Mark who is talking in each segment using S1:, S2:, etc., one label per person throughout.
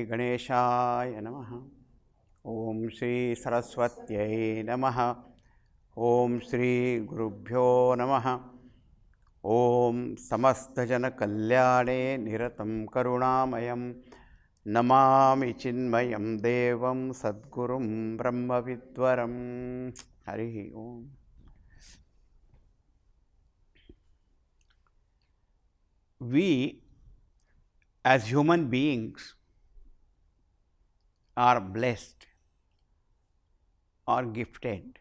S1: Shri Ganeshaya Namaha. Om Shri Saraswatyai Namaha. Om Shri Gurubhyo Namaha. Om Samasta Jana Kalyane Niratam Karunamayam Namami Chinmayam Devam Sadgurum Brahma Vidwaram. Hari Om. We as human beings are blessed or gifted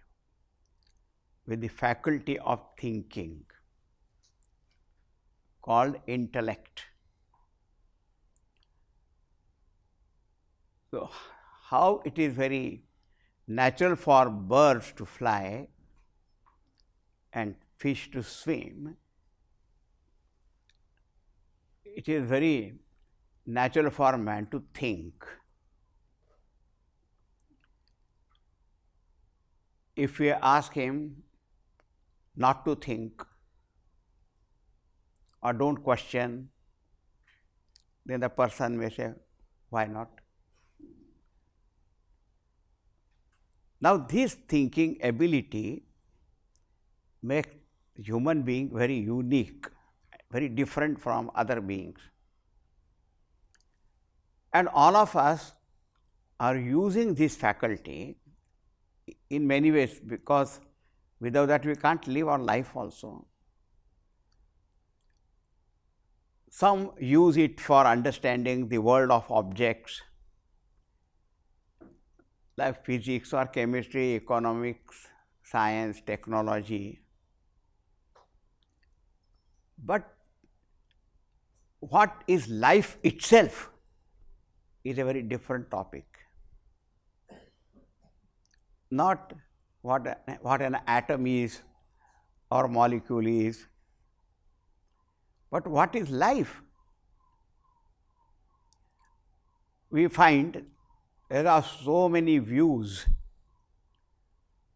S1: with the faculty of thinking called intellect. So, how it is very natural for birds to fly and fish to swim, it is very natural for man to think. If we ask him not to think or don't question, then the person may say, why not? Now, this thinking ability makes human being very unique, very different from other beings. And all of us are using this faculty in many ways, because without that we can't live our life also. Some use it for understanding the world of objects like physics or chemistry, economics, science, technology. But what is life itself is a very different topic. Not what an atom is or molecule is, but what is life? We find there are so many views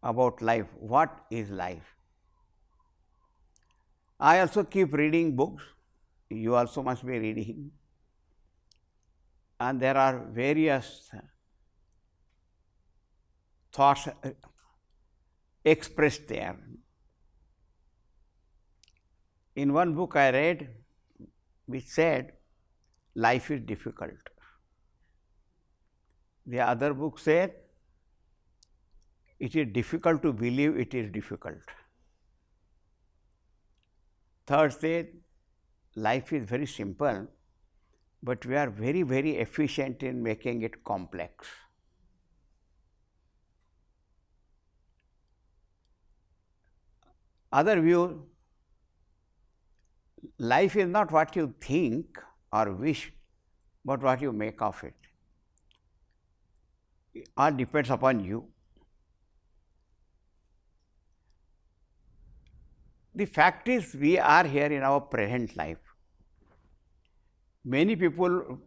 S1: about life. What is life? I also keep reading books. You also must be reading. And there are various thoughts expressed there. In one book I read, which said, life is difficult. The other book said, it is difficult to believe it is difficult. Third said, life is very simple, but we are very, very efficient in making it complex. Other view, life is not what you think or wish, but what you make of it. It all depends upon you. The fact is, we are here in our present life. Many people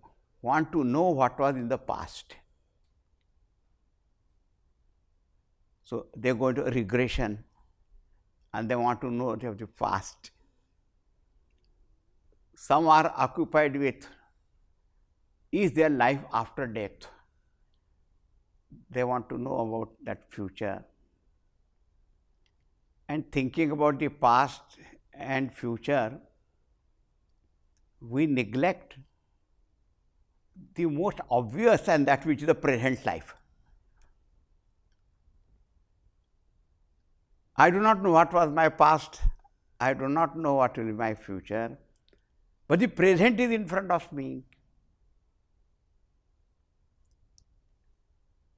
S1: want to know what was in the past. So, they go into regression and they want to know the past. Some are occupied with, is there life after death? They want to know about that future. And thinking about the past and future, we neglect the most obvious and that which is the present life. I do not know what was my past, I do not know what will be my future, but the present is in front of me.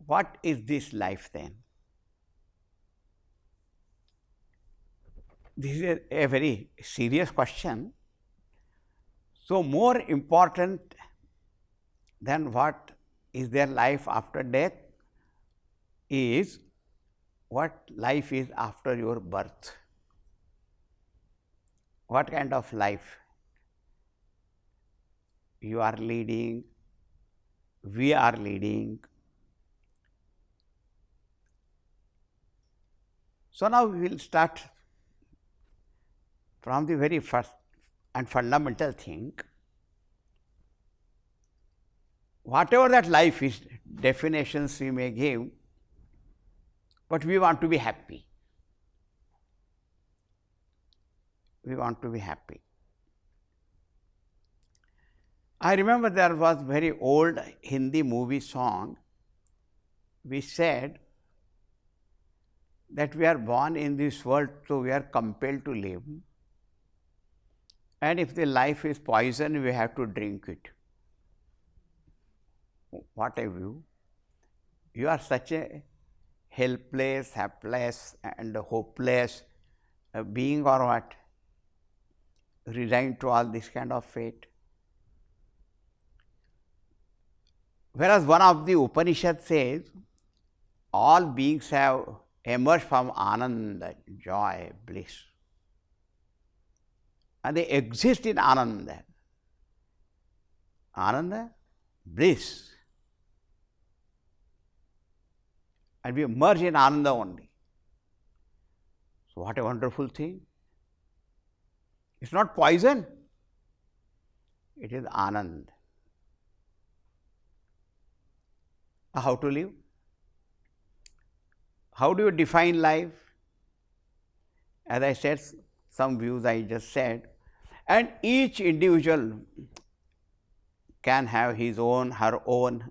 S1: What is this life then? This is a very serious question. So, more important than what is there life after death is what life is after your birth. What kind of life you are leading, we are leading. So, now we will start from the very first and fundamental thing. whatever that life is, definitions we may give, but we want to be happy. We want to be happy. I remember there was very old Hindi movie song which said that we are born in this world, so we are compelled to live. And if the life is poison, we have to drink it. What a view! You are such a helpless, hapless and hopeless being, or what? Resigned to all this kind of fate. Whereas one of the Upanishads says, all beings have emerged from Ananda, joy, bliss. And they exist in Ananda. Ananda, bliss. And we merge in Ananda only. So what a wonderful thing. It's not poison, it is Anand. How to live? How do you define life? As I said, some views I just said, and each individual can have his own, her own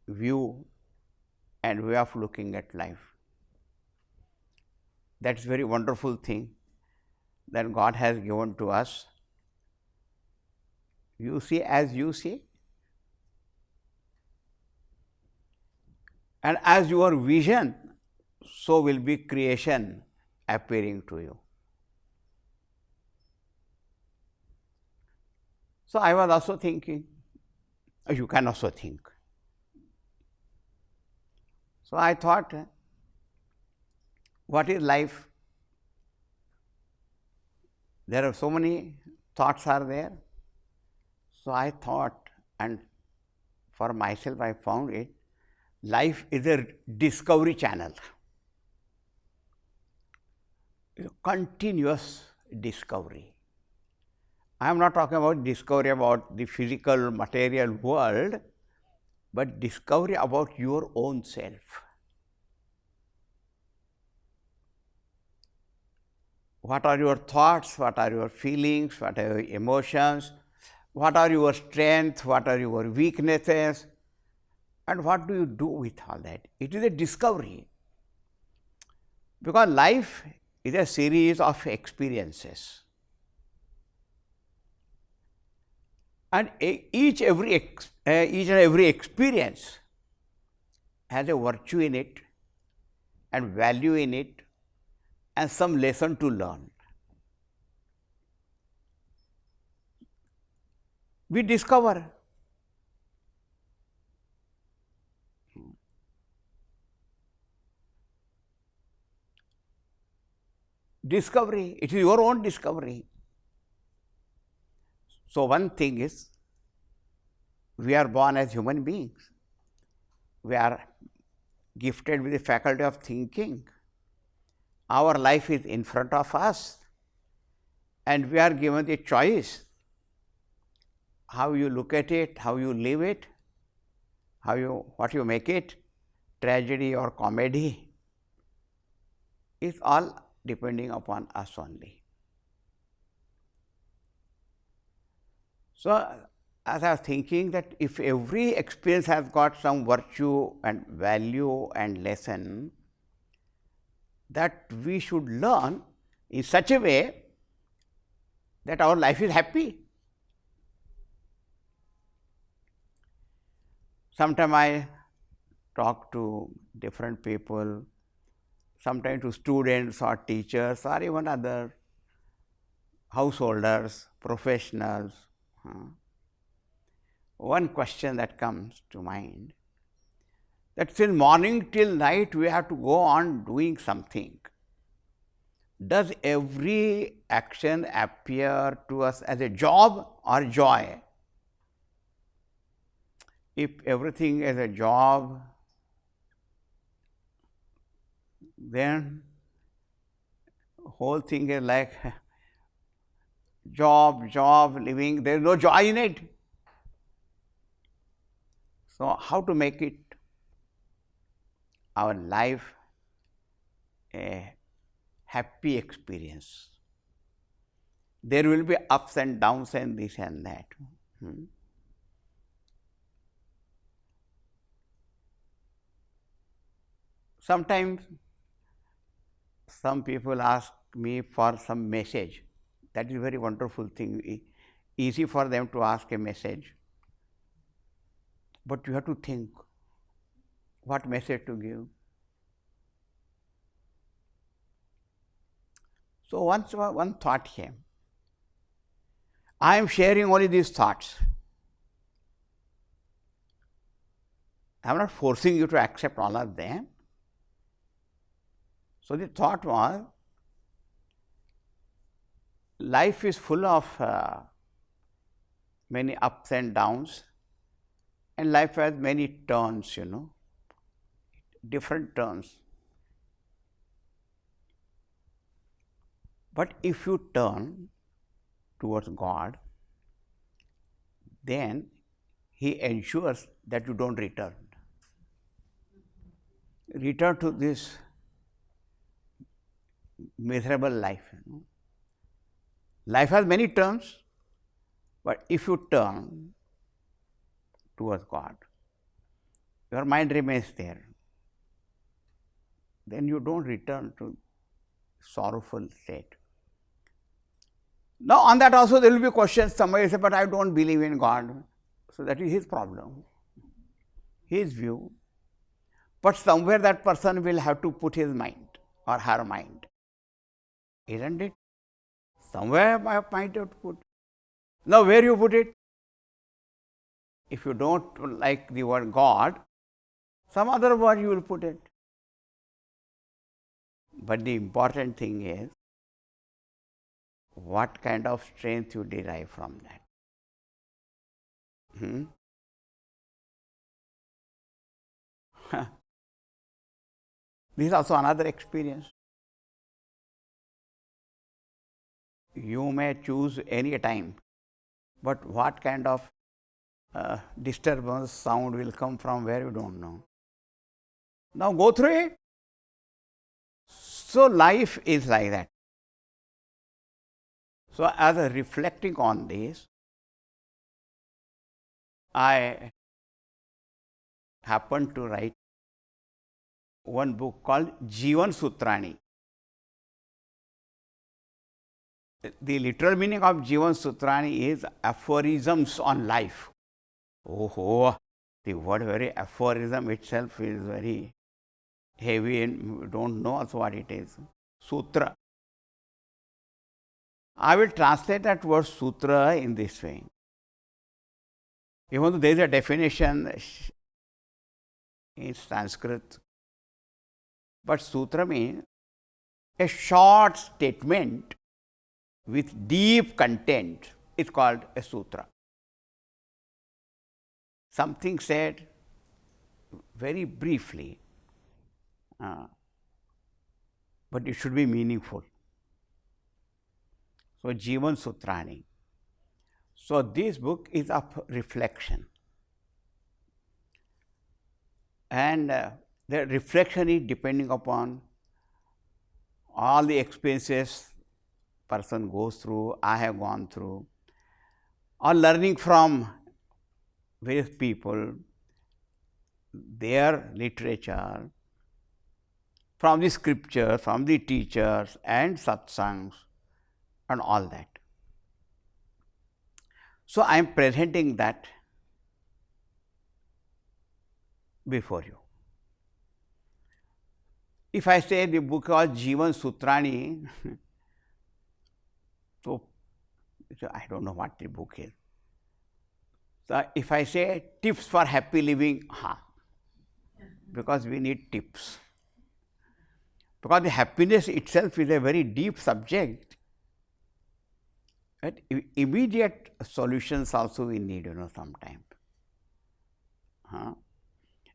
S1: view and way of looking at life. That's a very wonderful thing that God has given to us. You see as you see, and as your vision, so will be creation appearing to you. So I was also thinking, you can also think. So I thought, what is life? There are so many thoughts are there. So I thought, and for myself I found it, life is a discovery channel. Continuous discovery. I am not talking about discovery about the physical material world, but discovery about your own self. What are your thoughts? What are your feelings? What are your emotions? What are your strengths? What are your weaknesses? And what do you do with all that? It is a discovery. Because life is a series of experiences. And each and every experience has a virtue in it and value in it and some lesson to learn. We discover. Discovery, it is your own discovery. So one thing is, we are born as human beings. We are gifted with the faculty of thinking. Our life is in front of us, and we are given the choice how you look at it, how you live it, what you make it, tragedy or comedy. It's all depending upon us only. So as I was thinking that if every experience has got some virtue and value and lesson, that we should learn in such a way that our life is happy. Sometimes I talk to different people, sometimes to students or teachers or even other householders, professionals. One question that comes to mind, that since morning till night we have to go on doing something. Does every action appear to us as a job or joy? If everything is a job, then whole thing is like job, living, there is no joy in it. So, how to make it our life a happy experience? There will be ups and downs and this and that. Sometimes some people ask me for some message. That is a very wonderful thing. Easy for them to ask a message, but you have to think what message to give. So once one thought came. I am sharing only these thoughts. I am not forcing you to accept all of them. So the thought was, life is full of many ups and downs, and life has many turns, different turns. But if you turn towards God, then He ensures that you don't return. Return to this miserable life. Life has many turns, but if you turn towards God, your mind remains there. Then you don't return to sorrowful state. Now, on that also there will be questions. Somebody say, but I don't believe in God. So that is his problem, his view. But somewhere that person will have to put his mind or her mind, isn't it? Somewhere my mind have to put. Now, where you put it? If you don't like the word God, some other word you will put it. But the important thing is, what kind of strength you derive from that. This is also another experience. You may choose any time, but what kind of disturbance, sound will come from where you don't know. Now go through it. So life is like that. So as a reflecting on this, I happened to write one book called Jivan Sutrani. The literal meaning of Jivan Sutrani is aphorisms on life. Oh, the word very aphorism itself is very heavy and we don't know also what it is. Sutra. I will translate that word sutra in this way. Even though there is a definition in Sanskrit, but sutra means a short statement with deep content is called a sutra. Something said very briefly, but it should be meaningful. So, Jivan Sutrani. So, this book is of reflection, and the reflection is depending upon all the experiences person goes through, I have gone through, or learning from various people, their literature, from the scripture, from the teachers and satsangs and all that. So, I am presenting that before you. If I say the book was Jivan Sutrani, so I don't know what the book is. So, if I say tips for happy living, because we need tips. Because the happiness itself is a very deep subject. But immediate solutions also we need, sometimes.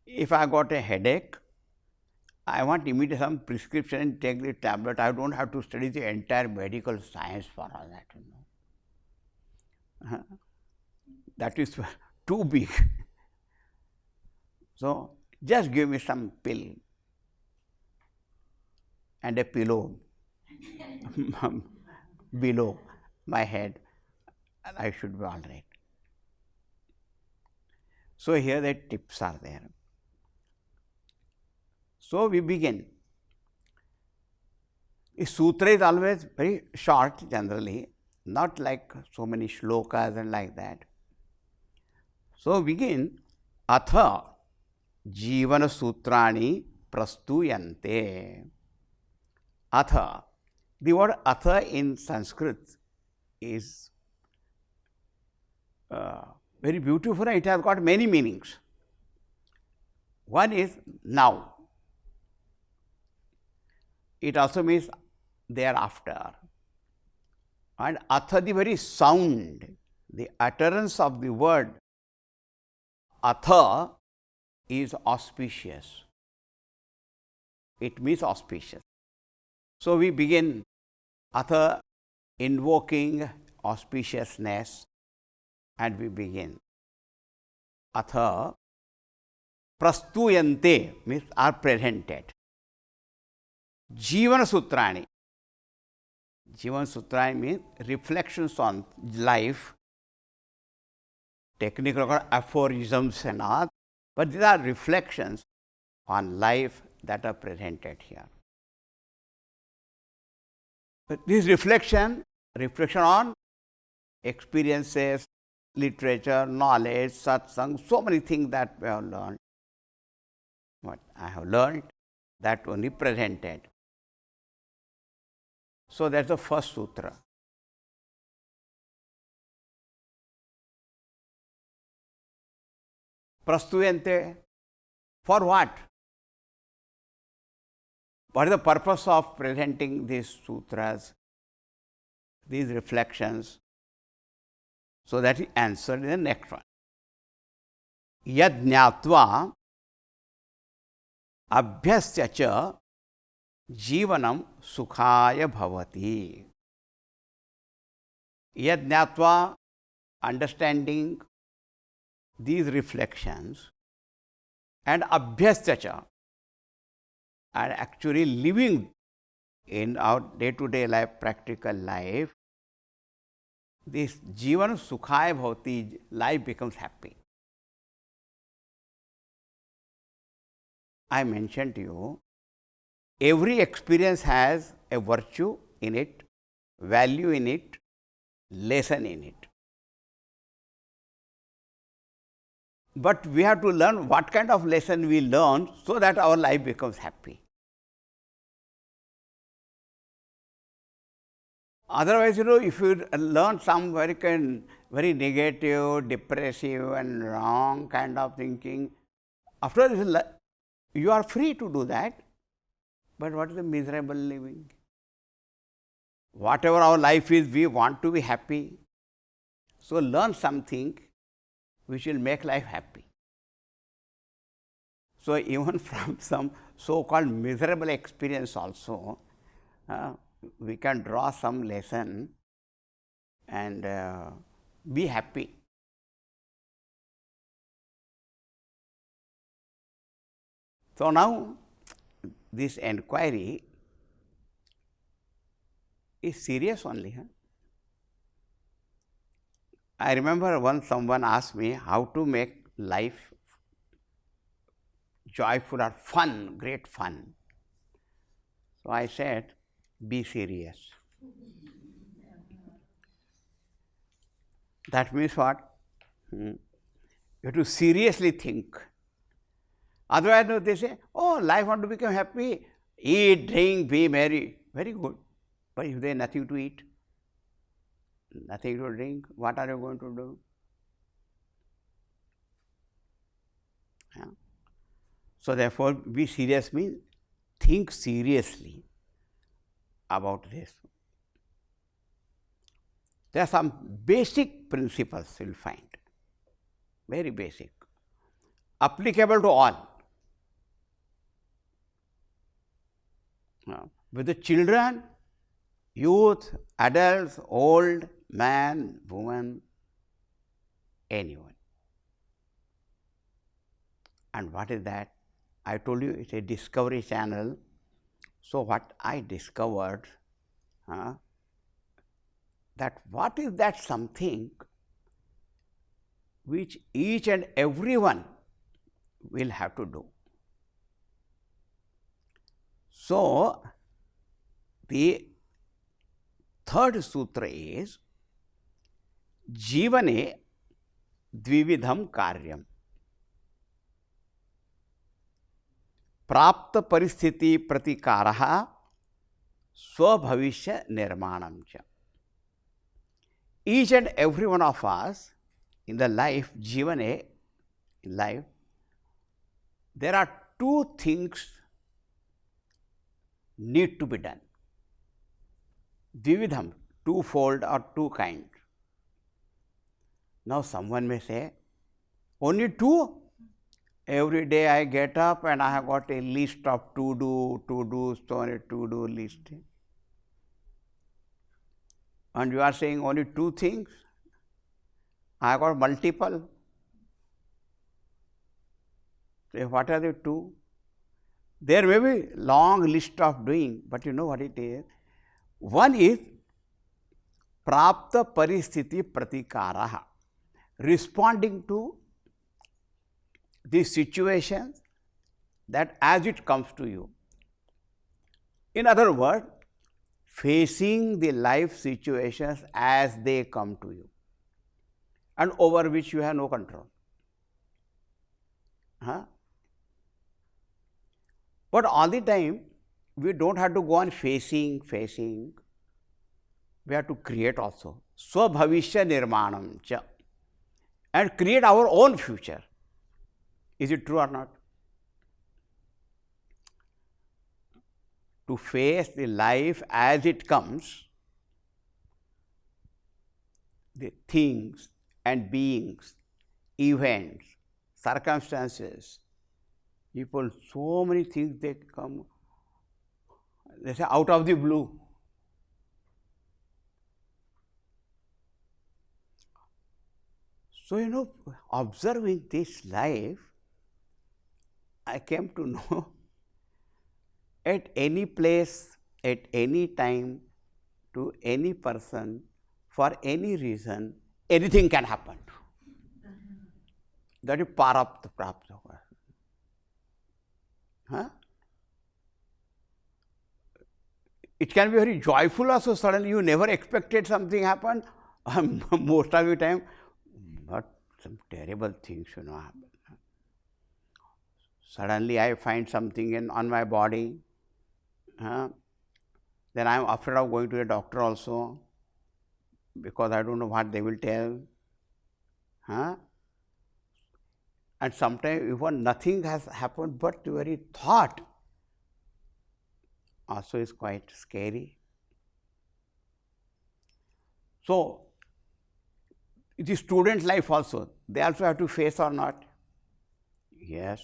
S1: If I got a headache, I want immediate some prescription and take the tablet. I don't have to study the entire medical science for all that, That is too big. So, just give me some pill and a pillow below my head, and I should be all right. So, here the tips are there. So, we begin. The sutra is always very short generally, not like so many shlokas and like that. So, begin atha jivana sutrani prastuyante. Atha. The word atha in Sanskrit is very beautiful, and it has got many meanings. One is now. It also means thereafter. And atha, the very sound, the utterance of the word atha is auspicious. It means auspicious. So, we begin atha invoking auspiciousness, and we begin atha prastuyante means are presented. Jivana sutrani. Jivana sutrani means reflections on life, technically called aphorisms and all, but these are reflections on life that are presented here. But this reflection on experiences, literature, knowledge, satsang, so many things that we have learned. What I have learned, that only presented. So, that is the first sutra. Prastuyante, for what? What is the purpose of presenting these sutras, these reflections? So, that is answered in the next one. Yad jnatva abhyasya cha jivanam sukhaya bhavati. Yad jnatva, understanding these reflections, and abhyasya cha, and actually living in our day-to-day life, practical life, this jivan sukhaya bhavati, life becomes happy. I mentioned to you, every experience has a virtue in it, value in it, lesson in it. But we have to learn what kind of lesson we learn so that our life becomes happy. Otherwise, if you learn some very negative, depressive and wrong kind of thinking, after this, you are free to do that, but what is the miserable living? Whatever our life is, we want to be happy. So, learn something which will make life happy. So, even from some so-called miserable experience also, we can draw some lesson and be happy. So, now this enquiry is serious only. I remember once someone asked me how to make life joyful or fun, great fun. So, I said, be serious. That means what? You have to seriously think. Otherwise, they say, oh, life want to become happy, eat, drink, be merry. Very good. But if there is nothing to eat, nothing to drink, what are you going to do? Yeah. So, therefore, be serious means think seriously about this. There are some basic principles you will find, very basic, applicable to all. With the children, youth, adults, old, man, woman, anyone. And what is that? I told you it's a discovery channel. So what I discovered, that what is that something which each and everyone will have to do. So the third sutra is जीवने द्विविधम कार्यम प्राप्त परिस्थिति प्रतिकारः स्वभविष्य निर्माणम च. Each and every one of us in the life, जीवने, in life, there are two things need to be done. Dvividham, twofold or two kind. Now someone may say, only two? Every day I get up and I have got a list of to-do, so a to-do list. And you are saying only two things? I have got multiple. So what are the two? There may be long list of doing, but you know what it is? One is prapta paristhiti pratikaraha, responding to the situations that as it comes to you. In other words, facing the life situations as they come to you and over which you have no control. But all the time, we don't have to go on facing. We have to create also. Swabhavishya nirmanam cha. And create our own future. Is it true or not? To face the life as it comes, the things and beings, events, circumstances, people, so many things they come, they say out of the blue. So, observing this life, I came to know at any place, at any time, to any person, for any reason, anything can happen. That is parapta prapta. It can be very joyful also. Suddenly you never expected something happen. Most of the time, but some terrible things happen. Suddenly I find something on my body. Then I am afraid of going to a doctor also, because I don't know what they will tell. And sometimes even nothing has happened, but the very thought also is quite scary. So, the student life also, they also have to face or not? Yes.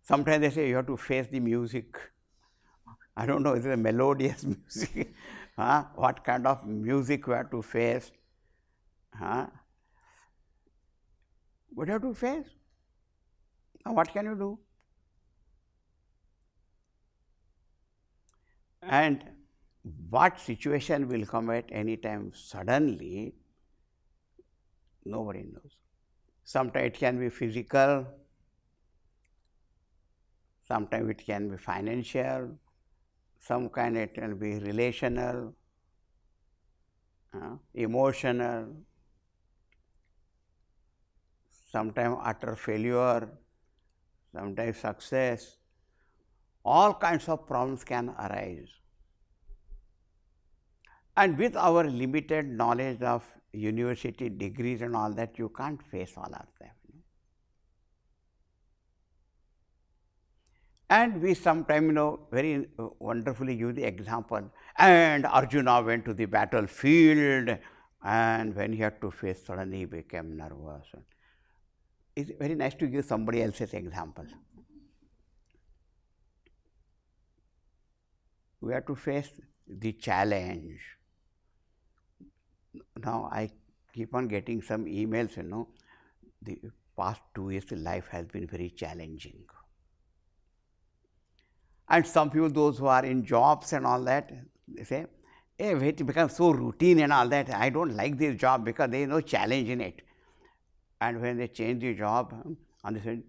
S1: Sometimes they say you have to face the music. I don't know, is it a melodious music? What kind of music we have to face? What you have to face? Now what can you do? And what situation will come at any time suddenly, nobody knows. Sometimes it can be physical, sometimes it can be financial, some kind it can be relational, emotional, sometimes utter failure, sometimes success. All kinds of problems can arise. And with our limited knowledge of university degrees and all that, you can't face all of them. And we sometimes, very wonderfully use the example, and Arjuna went to the battlefield, and when he had to face, suddenly he became nervous. It's very nice to give somebody else's example. We have to face the challenge. Now, I keep on getting some emails, the past 2 years life has been very challenging. And some people, those who are in jobs and all that, they say, hey, it becomes so routine and all that, I don't like this job because there is no challenge in it. And when they change the job, and they say,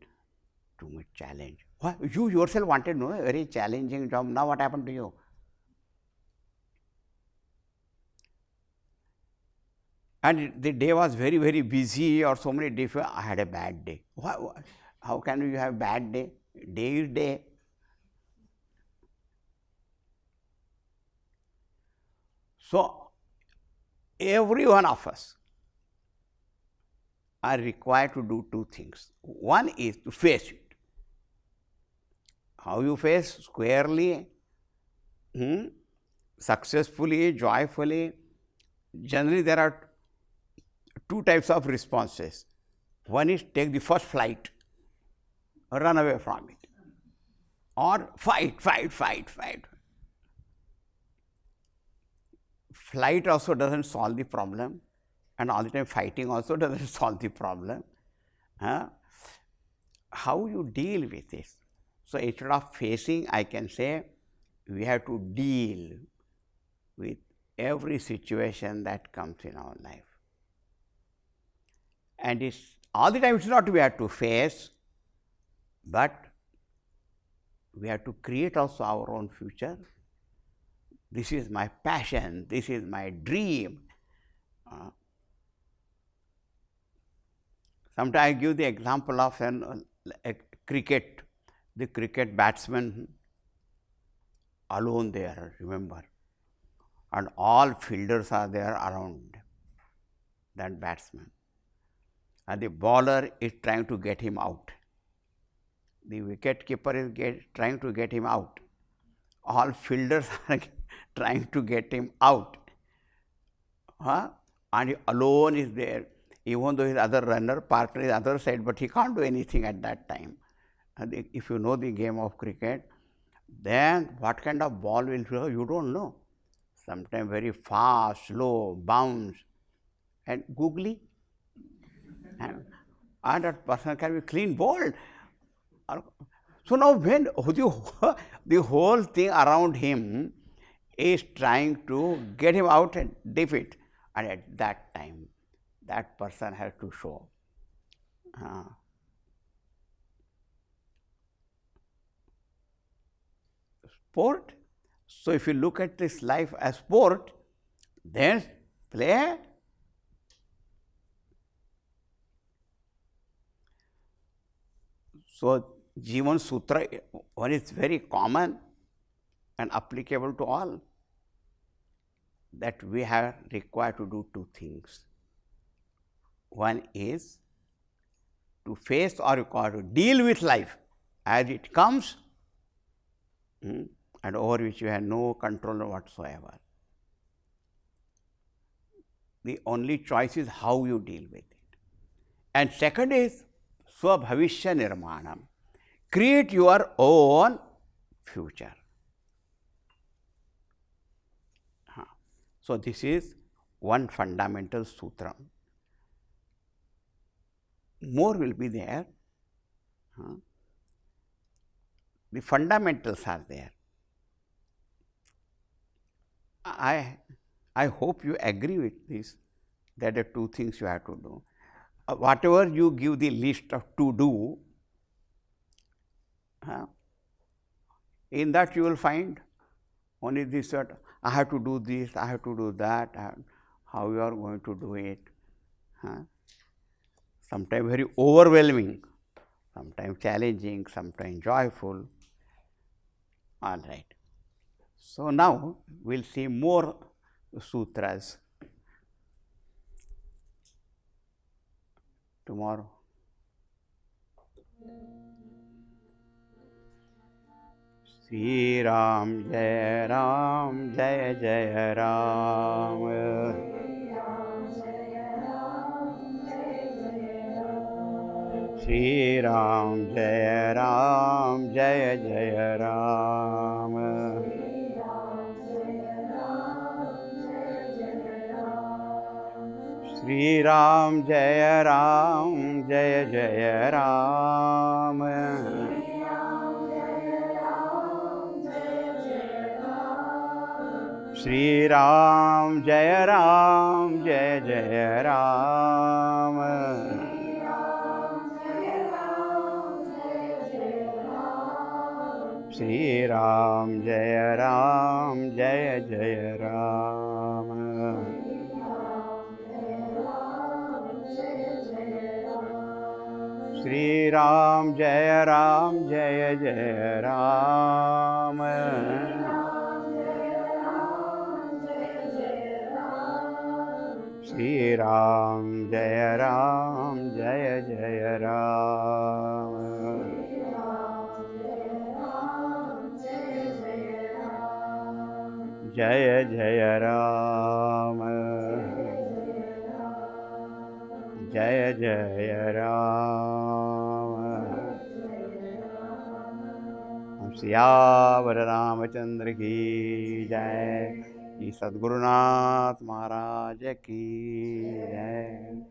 S1: too much challenge. What? You yourself wanted no, a very challenging job, now what happened to you? And the day was very, very busy or so many different, I had a bad day. How can you have bad day? Day is day. So, every one of us are required to do two things. One is to face it. How you face? Squarely, successfully, joyfully. Generally, there are two types of responses. One is take the first flight, run away from it, or fight. Flight also doesn't solve the problem, and all the time fighting also doesn't solve the problem. How you deal with this? So, instead of facing, I can say we have to deal with every situation that comes in our life. And it's all the time, it's not we have to face, but we have to create also our own future. This is my passion, this is my dream. Sometimes I give the example of a cricket, the cricket batsman alone there, remember, and all fielders are there around that batsman, and the bowler is trying to get him out. The wicket keeper is trying to get him out. All fielders are trying to get him out. And he alone is there, even though his other runner partner is other side, but he can't do anything at that time. And if you know the game of cricket, then what kind of ball will throw, you don't know. Sometimes very fast, slow, bounce, and googly. And that person can be clean bowled. So now when the whole thing around him is trying to get him out and defeat, and at that time, that person has to show. Sport. So if you look at this life as sport, then play. So Jivan Sutra, one is very common and applicable to all, that we have required to do two things. One is to face or require to deal with life as it comes, and over which you have no control whatsoever. The only choice is how you deal with it. And second is Swabhavishya Nirmanam. Create your own future. So this is one fundamental sutra. More will be there. The fundamentals are there. I hope you agree with this, that the two things you have to do. Whatever you give the list of to do, in that you will find only this that I have to do this, I have to do that, how you are going to do it. Sometimes very overwhelming, sometimes challenging, sometimes joyful. All right. So now we will see more sutras tomorrow. Shri Ram, Jai Ram, Jai Jai Ram. Shri Ram, Jai Ram, Jai Jai Ram. Shri Ram Jaya Ram Jaya Jaya Ram. Shri Ram Jaya Ram Jaya Jaya Ram. Shri Ram Jaya Ram Jaya Jaya Ram. Shri Ram Jaya Ram Jaya Jaya Ram. Shri Ram Jaya Ram Jaya Jaya Ram. Jaya Jaya Ram. Jaya Jaya Ram. Siyavar Ramchandra की जय। श्री सद्गुरुनाथ महाराज की जय।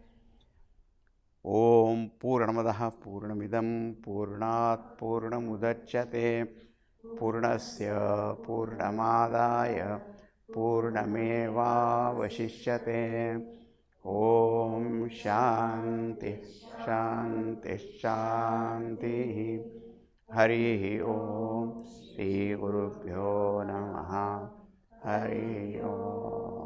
S1: ओम पूर्णमदः पूर्णमिदं पूर्णात् पूर्णमुदच्यते पूर्णस्य पूर्णमादाय पूर्णमेवावशिष्यते। ओम शांति शांति शांति। हरि ओम। श्री गुरुभ्यो नमः। हरि ओम।